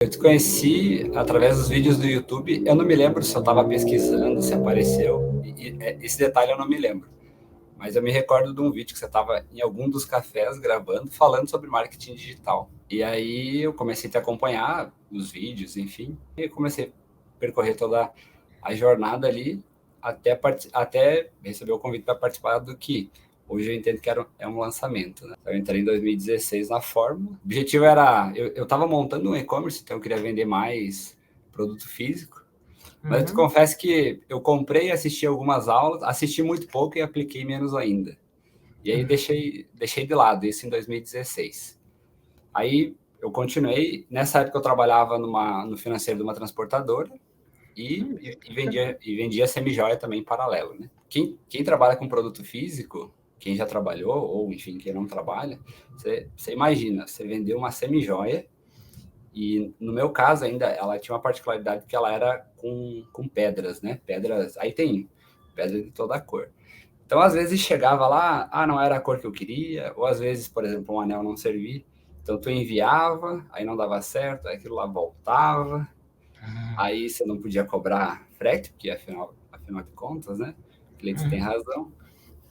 Eu te conheci através dos vídeos do YouTube. Eu não me lembro se eu estava pesquisando, se apareceu. Esse detalhe eu não me lembro. Mas eu me recordo de um vídeo que você estava em algum dos cafés gravando, falando sobre marketing digital. E aí eu comecei a te acompanhar os vídeos, enfim. E comecei a percorrer toda a jornada ali até receber o convite para participar do que hoje eu entendo que é um lançamento, né? Eu entrei em 2016 na Fórmula. O objetivo era... Eu estava montando um e-commerce, então eu queria vender mais produto físico. Mas eu te confesso que eu comprei e assisti algumas aulas, assisti muito pouco e apliquei menos ainda. E aí deixei de lado, isso em 2016. Aí eu continuei, nessa época eu trabalhava no financeiro de uma transportadora e vendia semijoia também em paralelo, né? Quem trabalha com produto físico, quem já trabalhou, ou enfim, quem não trabalha, você imagina, você vendeu uma semijoia e no meu caso ainda, ela tinha uma particularidade que ela era com pedras, né? Pedras, aí tem pedra de toda a cor. Então, às vezes chegava lá, não era a cor que eu queria, ou às vezes, por exemplo, um anel não servia. Então, tu enviava, aí não dava certo, aí aquilo lá voltava, aí você não podia cobrar frete, porque afinal de contas, né? O cliente tem razão.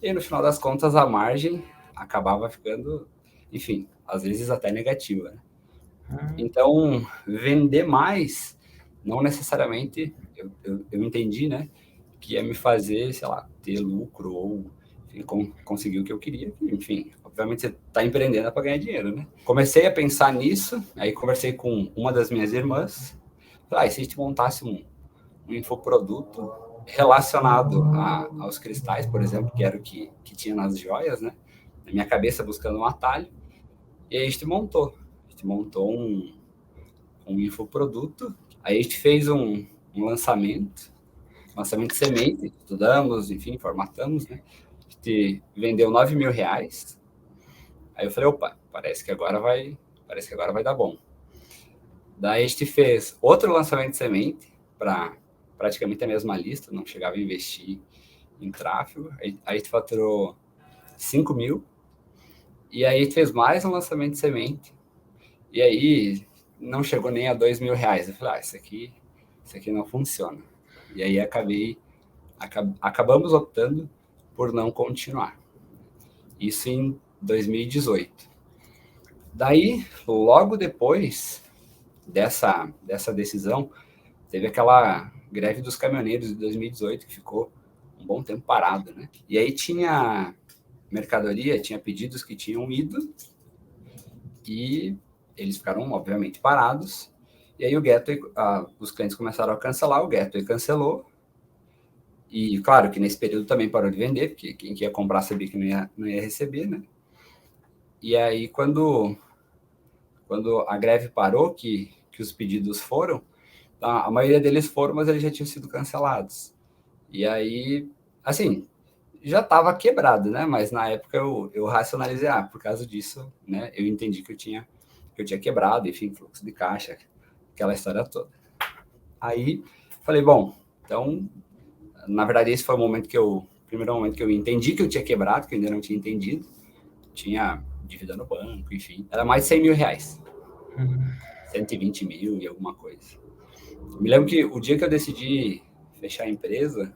E no final das contas, a margem acabava ficando, enfim, às vezes até negativa, né? Então, vender mais, não necessariamente, eu entendi, né, que ia me fazer, sei lá, ter lucro ou enfim, conseguir o que eu queria. Enfim, obviamente você está empreendendo para ganhar dinheiro, né? Comecei a pensar nisso, aí conversei com uma das minhas irmãs. Falei, e se a gente montasse um infoproduto relacionado aos cristais, por exemplo, que era o que tinha nas joias, né? Na minha cabeça, buscando um atalho. E aí a gente montou. A gente montou um infoproduto. Aí a gente fez um lançamento de semente, estudamos, enfim, formatamos, né? A gente vendeu R$ 9.000. Aí eu falei, opa, parece que agora vai dar bom. Daí a gente fez outro lançamento de semente para praticamente a mesma lista, não chegava a investir em tráfego. Aí a gente faturou 5 mil. E aí a gente fez mais um lançamento de semente. E aí não chegou nem a R$ 2.000. Eu falei, isso aqui não funciona. E aí acabamos optando por não continuar. Isso em 2018. Daí, logo depois dessa decisão, teve aquela greve dos caminhoneiros de 2018 que ficou um bom tempo parado, né? E aí tinha mercadoria, tinha pedidos que tinham ido e eles ficaram, obviamente, parados. E aí os clientes começaram a cancelar, o Gateway cancelou. E claro que nesse período também parou de vender, porque quem ia comprar sabia que não ia receber, né? E aí quando a greve parou, que os pedidos foram, a maioria deles foram, mas eles já tinham sido cancelados. E aí, assim, já estava quebrado, né? Mas na época eu racionalizei, por causa disso, né? Eu entendi que eu tinha quebrado, enfim, fluxo de caixa, aquela história toda. Aí falei, bom, então, na verdade, esse foi o primeiro momento que eu entendi que eu tinha quebrado, que eu ainda não tinha entendido. Tinha dívida no banco, enfim. Era mais de R$ 100.000. 120 mil e alguma coisa. Me lembro que o dia que eu decidi fechar a empresa,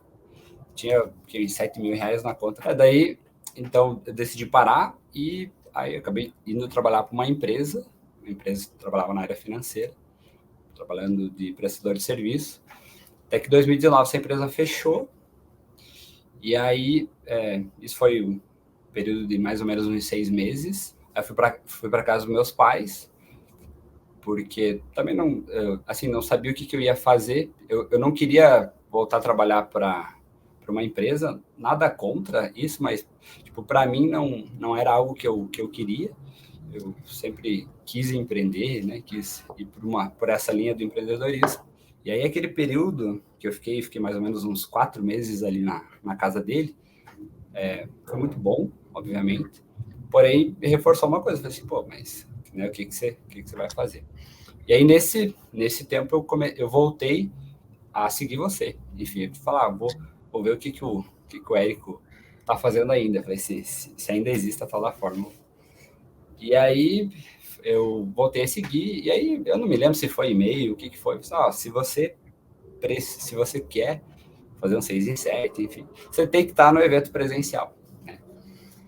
tinha R$ 7.000 na conta. Daí, então, eu decidi parar e aí eu acabei indo trabalhar para uma empresa que trabalhava na área financeira, trabalhando de prestador de serviço. Até que em 2019 essa empresa fechou. E aí, isso foi um período de mais ou menos uns 6 meses. Aí fui para casa dos meus pais, porque também não sabia o que eu ia fazer. Eu não queria voltar a trabalhar para uma empresa, nada contra isso, mas tipo, para mim não era algo que eu queria. Eu sempre quis empreender, né? Quis ir por essa linha do empreendedorismo. E aí aquele período que eu fiquei mais ou menos uns 4 meses ali na casa dele, foi muito bom, obviamente. Porém, me reforçou uma coisa, falei assim, pô, mas né, o que você vai fazer? E aí, nesse tempo, eu voltei a seguir você. Enfim, eu te falar, vou ver o que o Érico tá fazendo ainda. Falei, se ainda existe a tal da fórmula. E aí, eu voltei a seguir, e aí eu não me lembro se foi e-mail, o que foi. Se você quer fazer um 6 em 7, enfim, você tem que estar no evento presencial, né?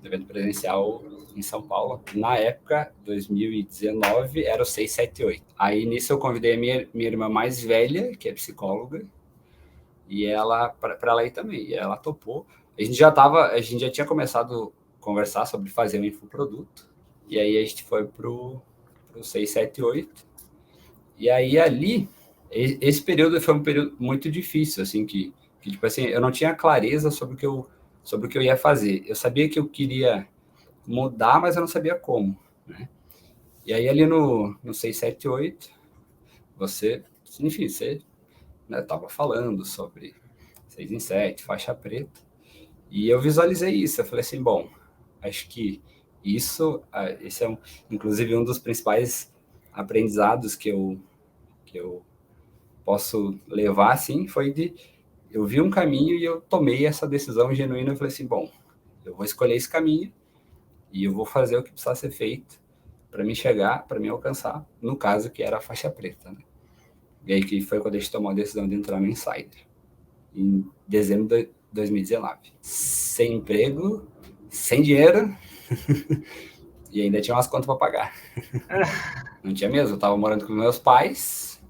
No evento presencial em São Paulo. Na época, 2019, era o 678. Aí nisso eu convidei a minha irmã mais velha, que é psicóloga, e ela, para ela ir também, e ela topou. A gente já tinha começado a conversar sobre fazer um infoproduto, e aí a gente foi pro 678. E aí ali, esse período foi um período muito difícil, assim, que tipo assim, eu não tinha clareza sobre o que eu ia fazer. Eu sabia que eu queria mudar, mas eu não sabia como, né? E aí ali no 678, você, né, tava falando sobre 6 em 7, faixa preta, e eu visualizei isso. Eu falei assim, bom, acho que esse é inclusive um dos principais aprendizados que eu posso levar, assim, eu vi um caminho e eu tomei essa decisão genuína. Eu falei assim, bom, eu vou escolher esse caminho e eu vou fazer o que precisar ser feito para me chegar, para me alcançar, no caso que era a faixa preta, né? E aí que foi quando a gente tomou a decisão de entrar no Insider, em dezembro de 2019. Sem emprego, sem dinheiro, e ainda tinha umas contas para pagar. Não tinha mesmo, eu tava morando com meus pais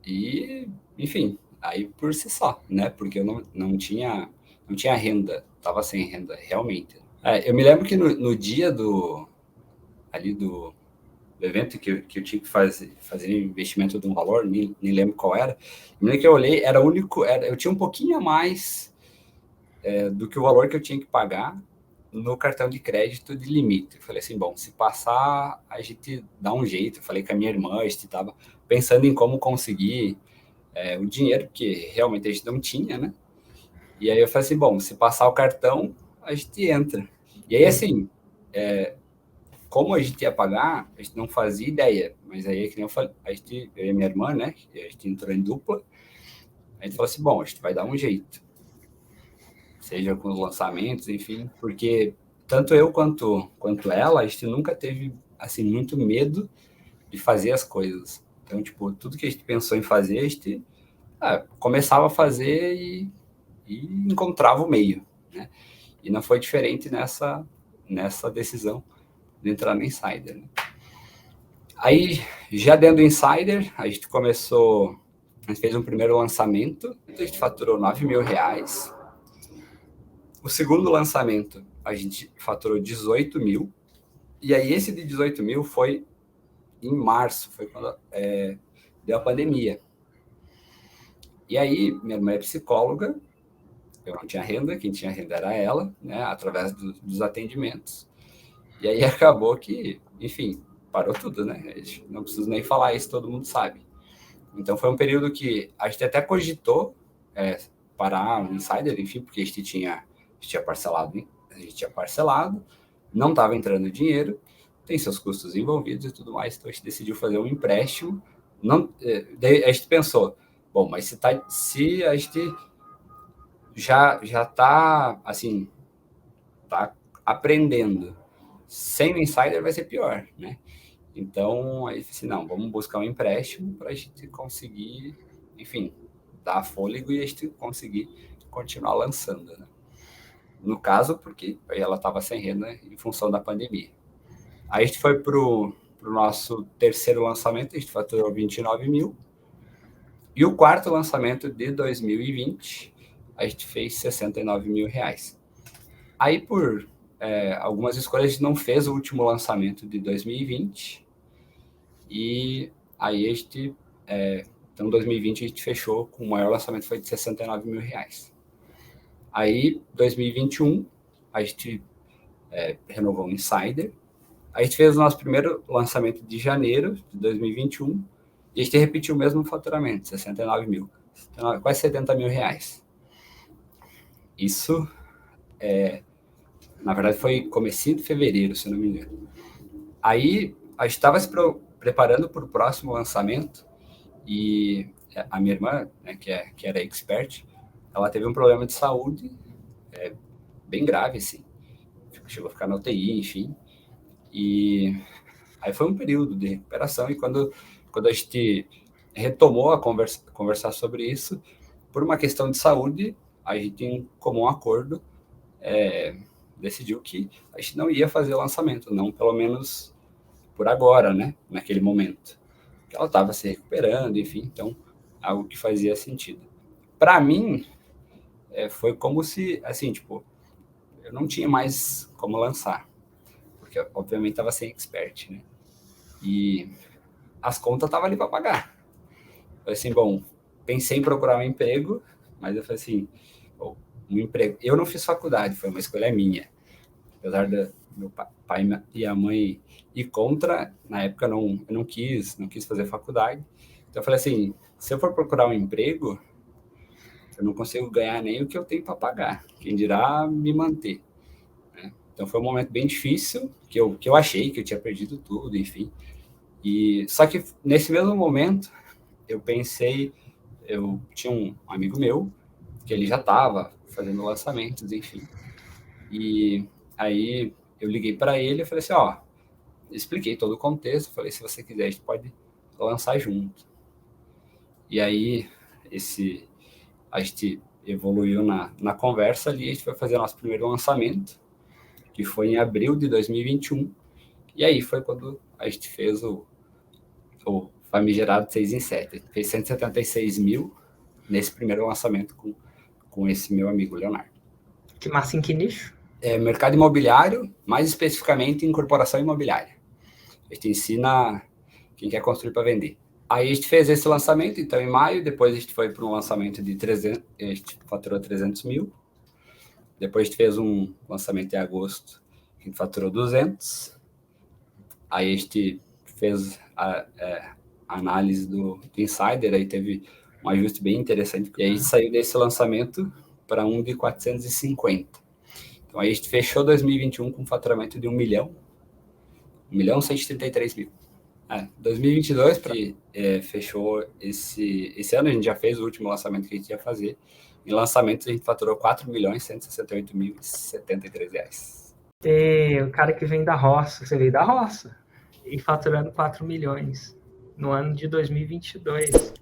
e, enfim, aí por si só, né? Porque eu não tinha renda, tava sem renda, realmente. Eu me lembro que no dia ali do evento que eu tinha que fazer investimento de um valor, nem lembro qual era. Me lembro que eu olhei, era o único, eu tinha um pouquinho a mais do que o valor que eu tinha que pagar no cartão de crédito de limite. Eu falei assim, bom, se passar, a gente dá um jeito. Eu falei com a minha irmã, a gente estava pensando em como conseguir o dinheiro, porque realmente a gente não tinha, né? E aí eu falei assim, bom, se passar o cartão, a gente entra. E aí, assim, como a gente ia pagar, a gente não fazia ideia. Mas aí, que nem eu falei, eu e minha irmã, né? A gente entrou em dupla. A gente falou assim, bom, a gente vai dar um jeito. Seja com os lançamentos, enfim. Porque tanto eu quanto ela, a gente nunca teve, assim, muito medo de fazer as coisas. Então, tipo, tudo que a gente pensou em fazer, a gente começava a fazer e encontrava o meio, né? E não foi diferente nessa decisão de entrar no Insider, né? Aí, já dentro do Insider, a gente fez um primeiro lançamento, a gente faturou R$ 9.000. O segundo lançamento, a gente faturou 18 mil. E aí, esse de 18 mil foi em março, foi quando deu a pandemia. E aí, minha irmã é psicóloga, eu não tinha renda, quem tinha renda era ela, né, através dos atendimentos. E aí acabou que, enfim, parou tudo, né? Não preciso nem falar isso, todo mundo sabe. Então foi um período que a gente até cogitou parar o Insider, enfim, porque a gente tinha parcelado, não estava entrando dinheiro, tem seus custos envolvidos e tudo mais, então a gente decidiu fazer um empréstimo. Daí a gente pensou, bom, mas se a gente já está assim, tá aprendendo, sem o Insider vai ser pior, né? Então, aí assim, não, vamos buscar um empréstimo para a gente conseguir, enfim, dar fôlego e a gente conseguir continuar lançando, né? No caso, porque ela estava sem renda em função da pandemia. Aí a gente foi para o nosso terceiro lançamento, a gente faturou 29 mil. E o quarto lançamento de 2020, a gente fez 69 mil reais. Aí, por algumas escolhas, a gente não fez o último lançamento de 2020. E aí a gente, então 2020 a gente fechou com o maior lançamento, foi de 69 mil reais. Aí 2021 a gente renovou o Insider. A gente fez o nosso primeiro lançamento de janeiro de 2021 e a gente repetiu o mesmo faturamento, 69 mil, quase 70 mil reais. Isso, na verdade, foi comecinho de fevereiro, se não me engano. Aí a gente estava se preparando para o próximo lançamento e a minha irmã, né, que era expert, ela teve um problema de saúde bem grave, assim. Chegou a ficar na UTI, enfim. E Aí foi um período de recuperação, e quando a gente retomou a conversar sobre isso, por uma questão de saúde, a gente, em comum acordo, decidiu que a gente não ia fazer o lançamento, não pelo menos por agora, né? Naquele momento. Que ela estava se recuperando, enfim, então, algo que fazia sentido. Para mim, foi como se, assim, tipo, eu não tinha mais como lançar, porque obviamente estava sem expert, né? E as contas estavam ali para pagar. Eu falei assim, bom, pensei em procurar um emprego, mas eu falei assim, bom, um emprego. Eu não fiz faculdade, foi uma escolha minha. Apesar do meu pai e a mãe ir contra, na época eu não quis fazer faculdade. Então eu falei assim, se eu for procurar um emprego, eu não consigo ganhar nem o que eu tenho para pagar. Quem dirá me manter, né? Então foi um momento bem difícil, que eu achei que eu tinha perdido tudo, enfim. E só que nesse mesmo momento eu pensei, eu tinha um amigo meu que ele já estava fazendo lançamentos, enfim. E aí eu liguei para ele e falei assim, ó, expliquei todo o contexto, falei, se você quiser, a gente pode lançar junto. E aí a gente evoluiu na conversa ali, a gente foi fazer nosso primeiro lançamento, que foi em abril de 2021, e aí foi quando a gente fez o famigerado 6 em 7. Fez 176 mil nesse primeiro lançamento com esse meu amigo Leonardo. Que massa, em que nicho? Mercado imobiliário, mais especificamente incorporação imobiliária. A gente ensina quem quer construir para vender. Aí a gente fez esse lançamento, então, em maio. Depois a gente foi para um lançamento de 300, a gente faturou 300 mil. Depois a gente fez um lançamento em agosto, que a gente faturou 200. Aí a gente fez a análise do Insider, aí teve um ajuste bem interessante. E aí a gente saiu desse lançamento para um de 450. Então aí a gente fechou 2021 com um faturamento de 1 milhão. 1.133 mil. 2022, que fechou esse ano, a gente já fez o último lançamento que a gente ia fazer. Em lançamentos, a gente faturou 4.168.073 reais. O cara que vem da roça, você veio da roça, e faturando 4 milhões no ano de 2022.